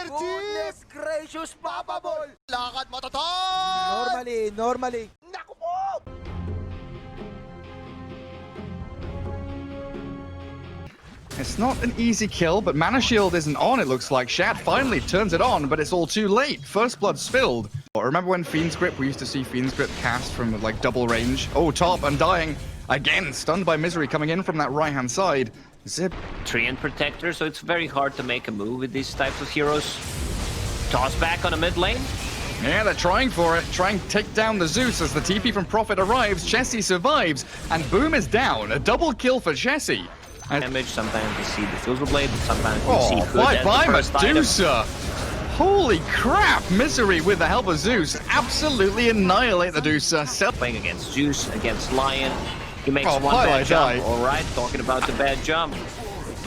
Goodness gracious, Papa Ball! Lakad mo, Toton! Normally. Naku po! It's not an easy kill, but Mana Shield isn't on, it looks like. Shad finally turns it on, but it's all too late. First blood spilled. Remember when Fiend's Grip, we used to see Fiend's Grip cast from like double range? Oh, top, Undying. Again, stunned by Misery coming in from that right-hand side. Zip. Treant Protector, so it's very hard to make a move with these types of heroes. Toss back on the mid lane. Yeah, they're trying for it. Trying to take down the Zeus as the TP from Prophet arrives. Chessie survives, and Boom is down. A double kill for Chessie. Damage, sometimes you see the Diffusal Blade, but sometimes you see Hood bye as the first Medusa! Holy crap! Misery with the help of Zeus absolutely annihilate the Medusa. Playing against Zeus, against Lion. He makes one Pylai bad jump. Alright, talking about the bad jump.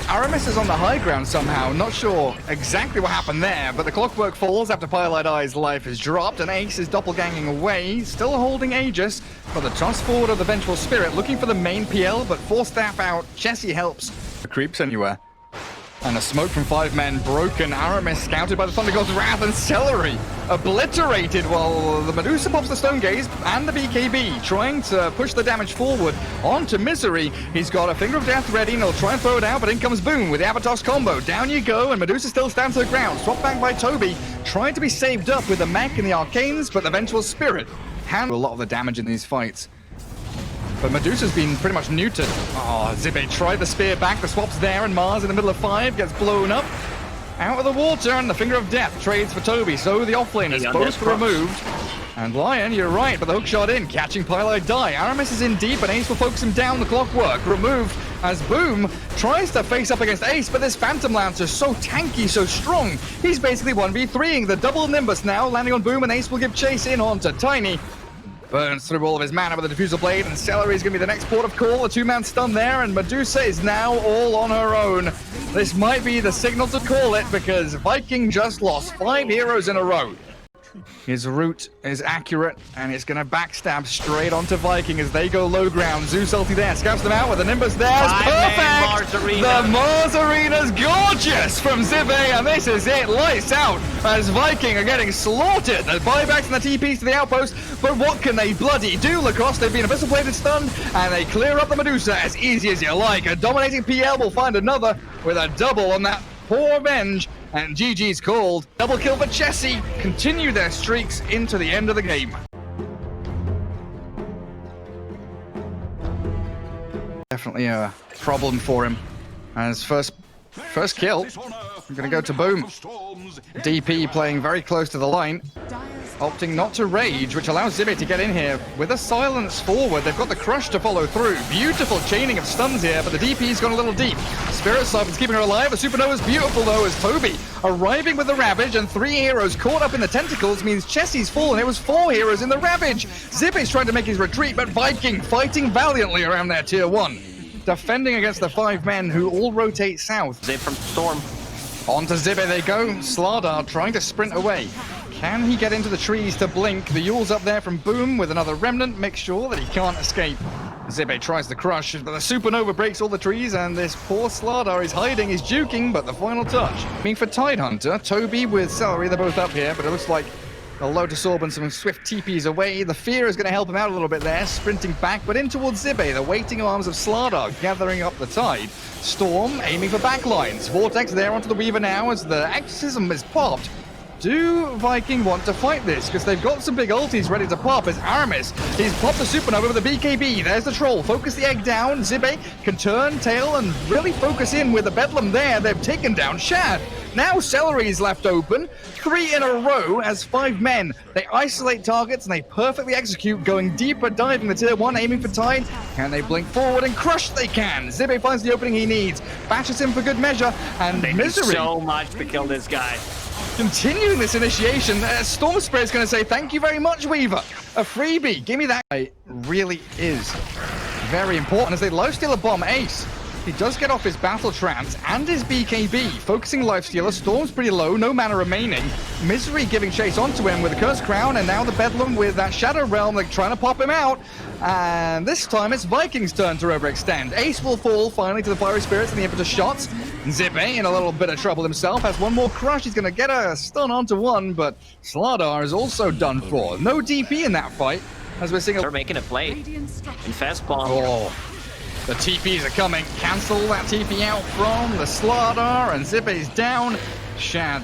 Aramis is on the high ground somehow. Not sure exactly what happened there, but the clockwork falls after Pylai Die's life is dropped, and Ace is doppelganging away, still holding Aegis, but the toss forward of the Vengeful Spirit, looking for the main PL, but 4 staff out. Chessie helps. The creeps anywhere. And a smoke from 5 men broken. Aramis scouted by the Thunder God's Wrath, and Celery obliterated while the Medusa pops the Stone Gaze and the BKB, trying to push the damage forward onto Misery. He's got a Finger of Death ready, and he'll try and throw it out, but in comes Boom with the Avatos combo. Down you go, and Medusa still stands to the ground. Swapped back by Toby, trying to be saved up with the mech and the Arcanes, but the Vengeful Spirit handle a lot of the damage in these fights. But Medusa's been pretty much neutered. Oh, Zibe tried the spear back. The swap's there, and Mars in the middle of 5 gets blown up. Out of the water, and the Finger of Death trades for Toby. So the offlaners both removed. And Lion, you're right, but the hookshot in, catching Pylai Die. Aramis is in deep, and Ace will focus him down. The clockwork removed as Boom tries to face up against Ace, but this Phantom Lancer is so tanky, so strong. He's basically 1v3ing. The double Nimbus now, landing on Boom, and Ace will give chase in onto Tiny. Burns through all of his mana with the Diffusal Blade, and Celery is going to be the next port of call. A 2-man stun there, and Medusa is now all on her own. This might be the signal to call it, because Viking just lost 5 heroes in a row. His route is accurate, and it's going to backstab straight onto Viking as they go low ground. Zeus ulti there, scouts them out with the Nimbus there. It's perfect! The Mars Arena's gorgeous from Zibe, and this is it. Lights out as Viking are getting slaughtered. The buybacks and the TPs to the outpost, but what can they bloody do, Lacoste? They've been Abyssal Bladed stunned, and they clear up the Medusa as easy as you like. A dominating PL will find another with a double on that poor Venge. And GG's called. Double kill for Chessie. Continue their streaks into the end of the game. Definitely a problem for him. As first kill, I'm going to go to Boom. DP playing very close to the line. Opting not to rage, which allows Zibe to get in here with a silence forward. They've got the crush to follow through. Beautiful chaining of stuns here, but the DP's gone a little deep. Spirit Siphon's keeping her alive. A Supernova's beautiful, though, as Toby arriving with the Ravage, and 3 heroes caught up in the tentacles means Chessie's fallen. It was 4 heroes in the Ravage. Zibe's trying to make his retreat, but Viking fighting valiantly around their tier 1. Defending against the 5 men who all rotate south. Zip from Storm. Onto Zibe they go. Slardar trying to sprint away. Can he get into the trees to blink? The Yule's up there from Boom with another Remnant. Make sure that he can't escape. Zibe tries to crush, but the Supernova breaks all the trees, and this poor Slardar is hiding, he's juking, but the final touch. I mean, for Tidehunter, Toby with Celery, they're both up here, but it looks like a Lotus Orb and some swift TPs away. The Fear is going to help him out a little bit there, sprinting back, but in towards Zibe. The waiting arms of Slardar gathering up the tide. Storm aiming for backlines. Vortex there onto the Weaver now as the Exorcism is popped. Do Viking want to fight this? Because they've got some big ultis ready to pop as Aramis. He's popped the Supernova with the BKB. There's the Troll. Focus the egg down. Zibe can turn tail and really focus in with the Bedlam there. They've taken down Shad. Now Celery's left open. 3 in a row as 5 men. They isolate targets and they perfectly execute, going deeper, diving the tier 1, aiming for Tide. Can they blink forward and crush? They can. Zibe finds the opening he needs. Bashes him for good measure. And Misery. So much to kill this guy. Continuing this initiation, Storm Spirit is going to say, thank you very much, Weaver. A freebie, give me that. It really is very important as they lifesteal a bomb. Ace, he does get off his Battle Trance and his BKB. Focusing lifestealer, Storm's pretty low, no mana remaining. Misery giving chase onto him with a Cursed Crown, and now the Bedlam with that Shadow Realm, like trying to pop him out. And this time it's Viking's turn to overextend. Ace will fall finally to the Fiery Spirits and the Impetus shots. Zippe in a little bit of trouble himself, has one more crush. He's going to get a stun onto one, but Slardar is also done for. No DP in that fight, as we're seeing. They're making a play in fast bomb. Oh, the TPs are coming. Cancel that TP out from the Slardar, and Zippe's down. Shad,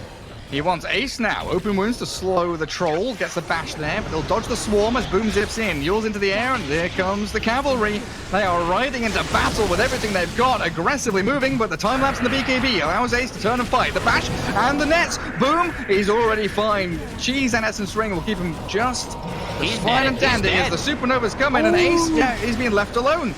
he wants Ace now. Open wounds to slow the troll. Gets the bash there, but they'll dodge the swarm as Boom zips in. Yules into the air, and there comes the cavalry. They are riding into battle with everything they've got. Aggressively moving, but the time lapse in the BKB allows Ace to turn and fight. The bash and the nets. Boom, he's already fine. Cheese and Essence Ring will keep him just fine and dandy as the Supernova's come in, and Ace, yeah, he's being left alone.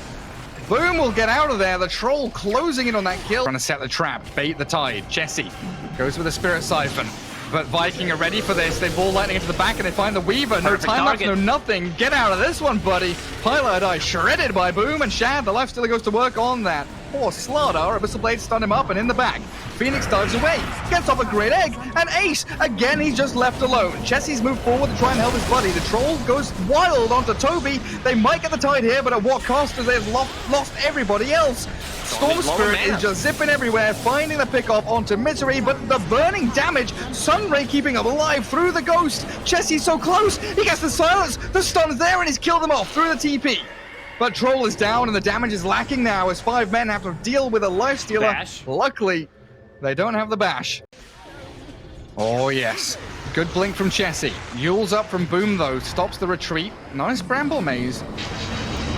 Boom will get out of there. The troll closing in on that kill. Trying to set the trap, bait the tide. Chessie goes with a Spirit Siphon. But Viking are ready for this. They ball lightning into the back and they find the Weaver. No time lapse, no nothing. Get out of this one, buddy. Pilot Eye shredded by Boom, and Shad, the life stealer, goes to work on that. Poor Slardar, Abyssal Blade stun him up, and in the back, Phoenix dives away, gets off a great egg, and Ace, again, he's just left alone. Chessie's moved forward to try and help his buddy. The troll goes wild onto Toby. They might get the tide here, but at what cost, as they've lost everybody else. Storm Spirit is just zipping everywhere, finding the pickoff onto Misery, but the burning damage, Sunray keeping him alive through the ghost. Chessie's so close, he gets the silence, the stun's there, and he's killed them off through the TP. But Troll is down, and the damage is lacking now as 5 men have to deal with a lifestealer. Bash. Luckily, they don't have the bash. Oh, yes. Good blink from Chessie. Yules up from Boom, though. Stops the retreat. Nice Bramble Maze.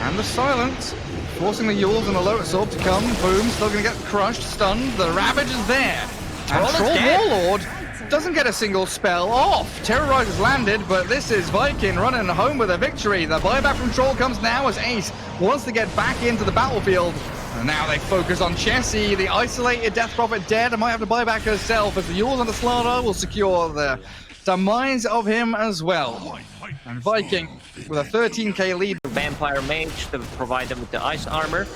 And the silence. Forcing the Yules and the Lotus Orb to come. Boom, still going to get crushed, stunned. The Ravage is there. And Troll Warlord doesn't get a single spell off. Terrorize has landed, but this is Viking running home with a victory. The buyback from Troll comes now as Ace wants to get back into the battlefield. And now they focus on Chessie. The isolated Death Prophet dead and might have to buy back herself as the Yules on the Slardar will secure the demise of him as well. And Viking with a 13k lead. Vampire Mage to provide them with the ice armor.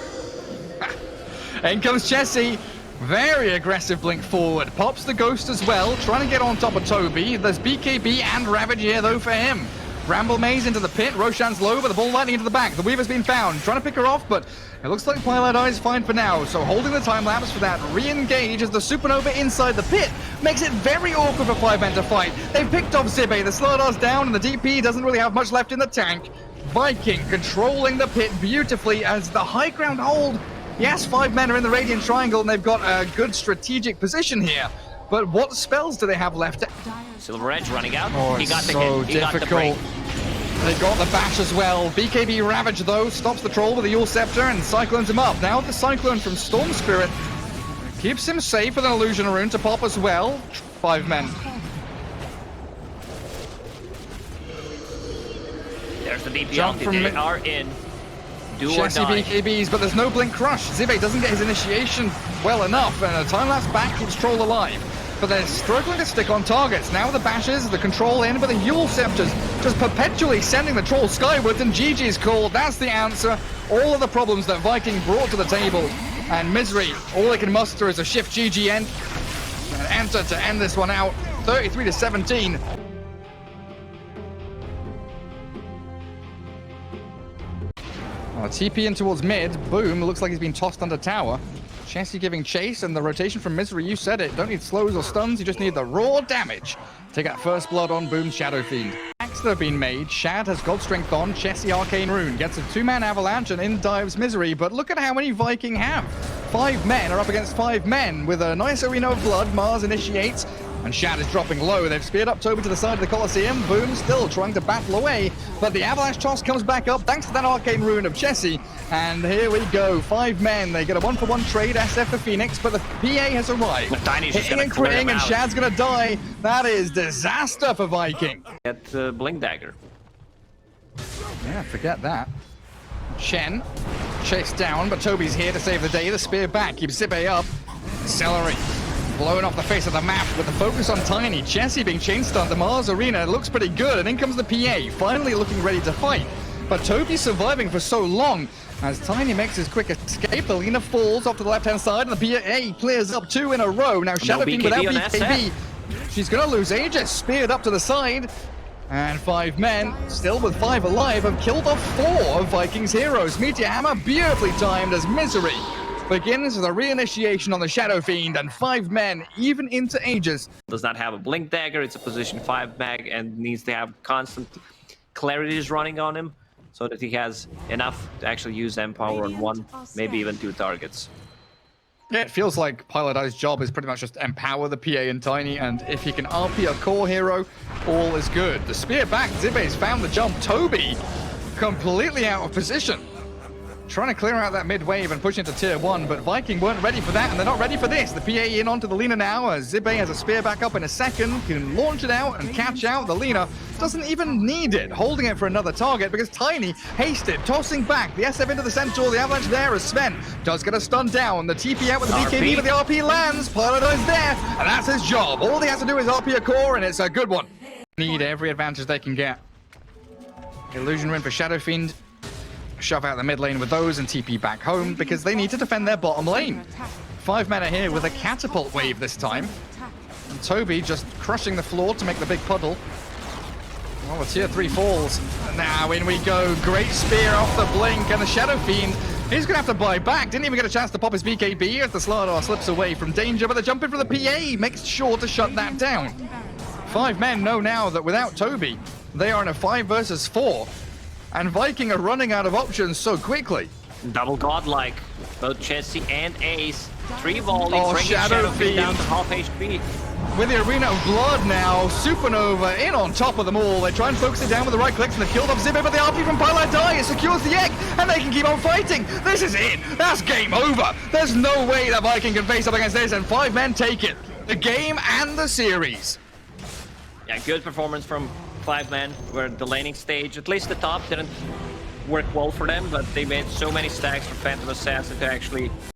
In comes Chessie. Very aggressive blink forward. Pops the Ghost as well, trying to get on top of Toby. There's BKB and Ravage here, though, for him. Bramble Maze into the pit. Roshan's low, but the ball lightning into the back. The Weaver's been found. Trying to pick her off, but it looks like Pilot Eye is fine for now. So holding the time lapse for that re-engage as the Supernova inside the pit makes it very awkward for 5 men to fight. They've picked off Zippe. The Slardar's down, and the DP doesn't really have much left in the tank. Viking controlling the pit beautifully as the high ground hold. Yes, 5 men are in the Radiant Triangle, and they've got a good strategic position here. But what spells do they have left? Silver Edge running out. Oh, he got the so hit. He got the difficult. They got the bash as well. BKB Ravage, though, stops the troll with the Yule Scepter and cyclones him up. Now the Cyclone from Storm Spirit keeps him safe with an Illusion Rune to pop as well. 5 men. There's the DP Jump ulti. from They are in. Do or Chessie die. BKBs, but there's no Blink Crush. Zippe doesn't get his initiation well enough, and a time-lapse back keeps Troll alive. But they're struggling to stick on targets. Now the bashes, the control in, but the Yule Scepters just perpetually sending the Troll skywards, and GG's called. That's the answer. All of the problems that Viking brought to the table. And Misery, all they can muster is a shift GG end. And enter to end this one out, 33-17. TP in towards mid. Boom, looks like he's been tossed under tower. Chessie giving chase, and the rotation from Misery, you said it. Don't need slows or stuns, you just need the raw damage. Take that first blood on Boom's Shadow Fiend. Attacks that have been made. Shad has God Strength on. Chessie Arcane Rune gets a 2-man avalanche, and in dives Misery. But look at how many Viking have. 5 men are up against 5 men with a nice arena of blood. Mars initiates. And Shad is dropping low. They've speared up Toby to the side of the Colosseum. Boom still trying to battle away. But the Avalanche toss comes back up thanks to that Arcane Rune of Chessie. And here we go. 5 men. They get a 1-for-1 trade. SF for Phoenix. But the PA has arrived. Hitting and critting, and Shad's going to die. That is disaster for Viking. Get Blink Dagger. Yeah, forget that. Chen chased down, but Toby's here to save the day. The spear back keeps Zippe up. Celery blown off the face of the map with the focus on Tiny. Chessie being chain stunned. The Mars arena looks pretty good, and in comes the PA, finally looking ready to fight. But Toby surviving for so long as Tiny makes his quick escape. The Lina falls off to the left-hand side, and the PA clears up 2 in a row. Now Shadow Fiend without BKB. She's going to lose Aegis. Speared up to the side. And 5 men, still with 5 alive, have killed off 4 of Vikings' heroes. Meteor Hammer beautifully timed as Misery begins the reinitiation on the Shadow Fiend, and 5 men, even into Aegis. Does not have a blink dagger. It's a position 5 mag and needs to have constant clarities running on him so that he has enough to actually use Empower on 1, maybe even 2 targets. Yeah, it feels like Pilot Eye's job is pretty much just empower the PA and Tiny, and if he can RP a core hero, all is good. The spear back, Zibbe's found the jump. Toby completely out of position. Trying to clear out that mid wave and push into tier 1, but Viking weren't ready for that, and they're not ready for this. The PA in onto the Lina now, as Zibbe has a spear back up in a second, can launch it out and catch out. The Lina doesn't even need it, holding it for another target because Tiny hasted, tossing back. The SF into the Centaur, the Avalanche there as Sven does get a stun down. The TP out with the BKB, but the RP lands. Pilot Eye's there, and that's his job. All he has to do is RP a core, and it's a good one. Need every advantage they can get. Illusion Ring for Shadow Fiend. Shove out the mid lane with those and TP back home because they need to defend their bottom lane. 5 men are here with a catapult wave this time. And Toby just crushing the floor to make the big puddle. Well, the tier 3 falls. Now in we go. Great spear off the blink, and the Shadow Fiend, he's going to have to buy back. Didn't even get a chance to pop his BKB as the Slardar slips away from danger, but the jump in from the PA makes sure to shut that down. 5 men know now that without Toby, they are in a 5 versus 4. And Viking are running out of options so quickly. Double godlike, both Chessie and Ace. 3 volleys, bringing Shadow Fiend down to half HP. With the Arena of Blood now, Supernova in on top of them all. They try and focus it down with the right clicks, and they've killed off Zibbe, but the RP from Pilot Eye, it secures the egg, and they can keep on fighting. This is it. That's game over. There's no way that Viking can face up against this, and 5 men take it. The game and the series. Yeah, good performance from 5 men, where the laning stage, at least the top, didn't work well for them, but they made so many stacks for Phantom Assassin to actually